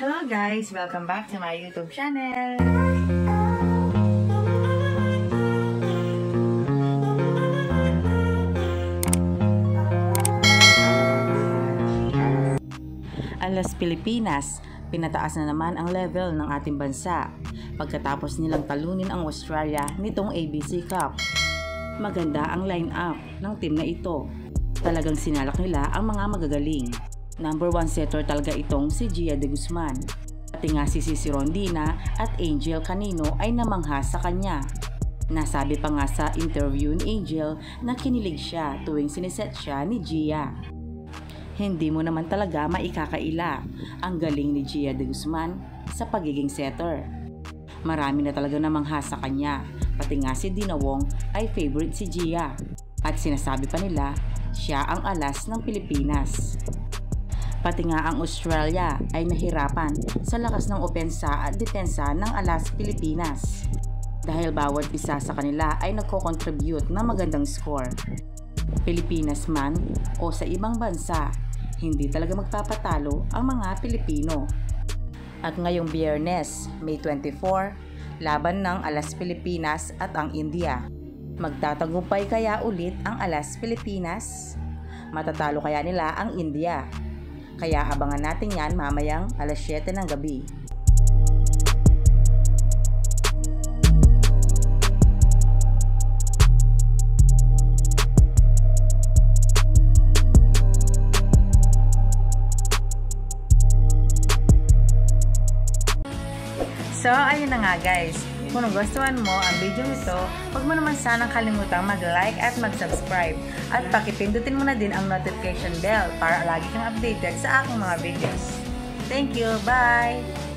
Hello guys! Welcome back to my YouTube channel! Ang Las Pilipinas, pinataas na naman ang level ng ating bansa pagkatapos nilang talunin ang Australia nitong ABC Cup. Maganda ang line-up ng team na ito. Talagang sinalak nila ang mga magagaling. Number 1 setter talaga itong si Gia de Guzman. Pati nga si Cici Rondina at Angel Canino ay namangha sa kanya. Nasabi pa nga sa interview ni Angel na kinilig siya tuwing siniset siya ni Gia. Hindi mo naman talaga maikakaila ang galing ni Gia de Guzman sa pagiging setter. Marami na talaga namangha sa kanya, pati nga si Dina Wong ay favorite si Gia. At sinasabi pa nila siya ang alas ng Pilipinas. Pati nga ang Australia ay nahirapan sa lakas ng opensa at depensa ng alas Pilipinas. Dahil bawat isa sa kanila ay nagko-contribute ng magandang score. Pilipinas man o sa ibang bansa, hindi talaga magpapatalo ang mga Pilipino. At ngayong Biyernes, May 24, laban ng alas Pilipinas at ang India. Magtatagumpay kaya ulit ang alas Pilipinas? Matatalo kaya nila ang India? Kaya abangan natin yan mamayang alas 7 ng gabi. So, ayun na nga guys. Kung nagustuhan mo ang video nito, huwag mo naman sanang kalimutang mag-like at mag-subscribe. At pakipindutin mo na din ang notification bell para lagi kang updated sa aking mga videos. Thank you! Bye!